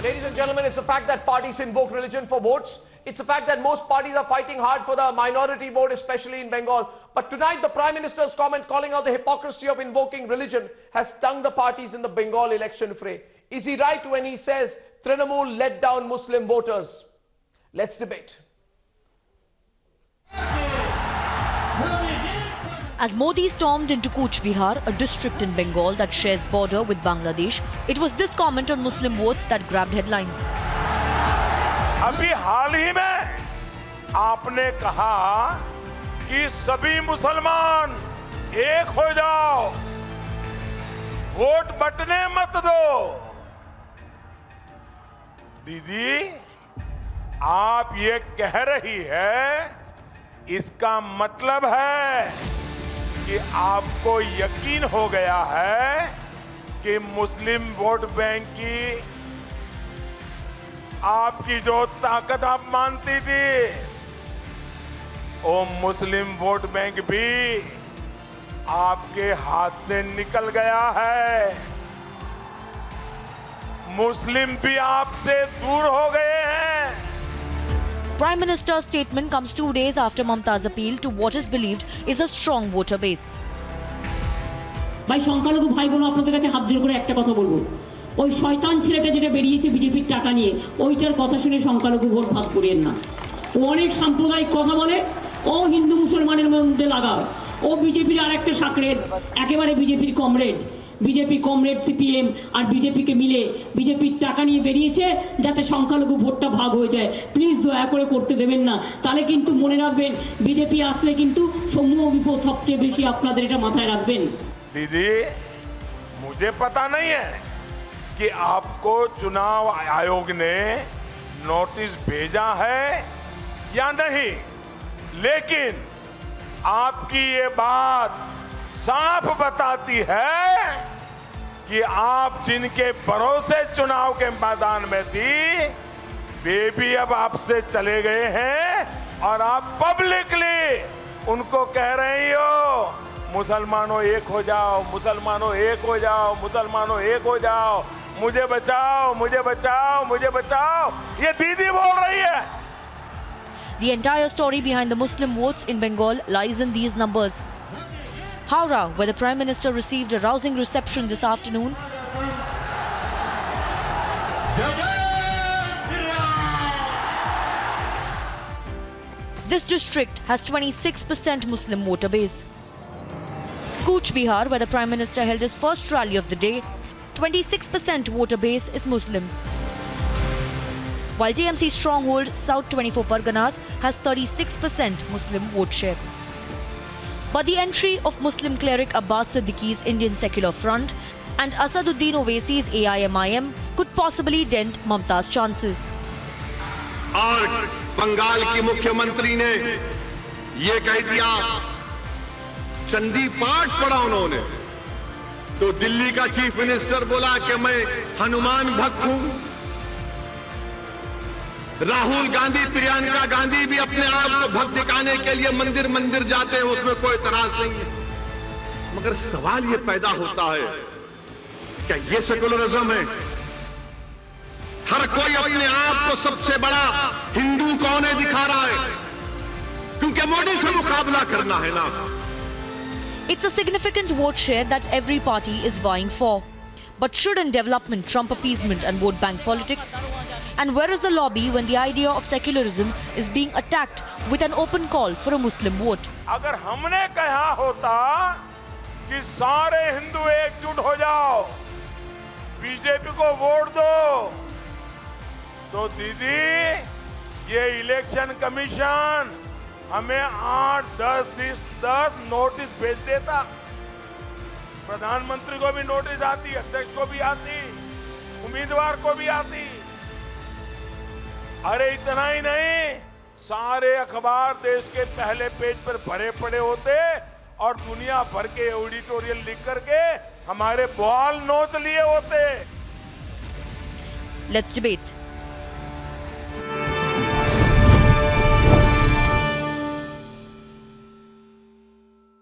Ladies and gentlemen, it's a fact that parties invoke religion for votes. It's a fact that most parties are fighting hard for the minority vote, especially in Bengal. But tonight, the Prime Minister's comment calling out the hypocrisy of invoking religion has stung the parties in the Bengal election fray. Is he right when he says Trinamool let down Muslim voters? Let's debate. As Modi stormed into Cooch Behar, a district in Bengal that shares border with Bangladesh, it was this comment on Muslim votes that grabbed headlines. अभी हाल ही में आपने कहा कि सभी मुसलमान एक हो जाओ, वोट बंटने मत दो। दीदी, आप ये कह रही है, इसका मतलब है कि आपको यकीन हो गया है कि मुस्लिम वोट बैंक की आपकी जो ताकत आप मानती थी, वो मुस्लिम वोट बैंक भी आपके हाथ से निकल गया है। मुस्लिम भी आपसे दूर हो गए हैं। Prime Minister's statement comes 2 days after Mamta's appeal to what is believed is a strong voter base. ভাই সংখ্যালঘু ভাই বোন আপনাদের কাছে হাত জোড় করে একটা কথা বলবো, ওই শয়তান ছেলেটা যেটা বেরিয়েছে বিজেপির টাকা নিয়ে, ওইটার কথা শুনে সংখ্যালঘু ভোট ভাগ করিয়েন না। ও অনেক সাম্প্রদায়িক কথা বলে, ও হিন্দু মুসলমানের মধ্যে লাগাও, ও বিজেপির আর একটা সাকরেদ, একেবারে বিজেপির কমরেড। বিজেপি কমরেড সিপিএম আর বিজেপিকে মিলে বিজেপির টাকা নিয়ে বেরিয়েছে যাতে সংখ্যালঘু ভোটটা ভাগ হয়ে যায়। প্লিজ দয়া করে করতে দেবেন না, তাহলে কিন্তু মনে রাখবেন বিজেপি আসলে কিন্তু সমূহ বিপদ সবচেয়ে বেশি, আপনাদের এটা মাথায় রাখবেন। दीदी, मुझे पता नहीं है कि आपको चुनाव आयोग ने नोटिस भेजा है या नहीं, लेकिन आपकी ये बात साफ बताती है कि आप जिनके भरोसे चुनाव के मैदान में थी, वे भी अब आपसे चले गए हैं और आप पब्लिकली उनको कह रही हो मुसलमानों एक हो जाओ, मुसलमानों एक हो जाओ, मुसलमानों एक हो जाओ, मुझे बचाओ, मुझे बचाओ, मुझे बचाओ, ये दीदी बोल रही है। The entire story behind the Muslim votes in Bengal lies in these numbers. Howrah, where the Prime Minister received a rousing reception this afternoon, this district has 26% Muslim voter base. Cooch Behar, where the Prime Minister held his first rally of the day, 26% voter base is Muslim. While TMC stronghold South 24 Parganas has 36% Muslim vote share. But the entry of Muslim cleric Abbas Siddiqui's Indian Secular Front and Asaduddin Owaisi's AIMIM could possibly dent Mamta's chances. और बंगाल की मुख्यमंत्री ने ये कह दिया, चंदी पाठ पढ़ा उन्होंने, तो दिल्ली का चीफ मिनिस्टर बोला कि मैं हनुमान भक्त हूं। राहुल गांधी, प्रियंका गांधी भी अपने आप को भक्त दिखाने के लिए मंदिर मंदिर जाते हैं, उसमें कोई इतराज नहीं है। मगर सवाल ये पैदा होता है, क्या ये सेकुलरिज्म है? हर कोई अपने आप को सबसे बड़ा हिंदू कौन है दिखा रहा है, क्योंकि मोदी से मुकाबला करना है ना। It's a significant vote share that every party is vying for. But shouldn't development trump appeasement and vote bank politics? And where is the lobby when the idea of secularism is being attacked with an open call for a Muslim vote? अगर हमने कहा होता कि सारे हिंदू एकजुट हो जाओ, BJP को वोट दो, तो दीदी ये इलेक्शन कमीशन हमें 8-10 नोटिस भेज देता। प्रधानमंत्री को भी नोटिस आती, अध्यक्ष को भी आती, उम्मीदवार को भी आती। अरे इतना ही नहीं, सारे अखबार देश के पहले पेज पर भरे पड़े होते और दुनिया भर के एडिटोरियल लिख करके हमारे बाल नोच लिए होते। Let's debate.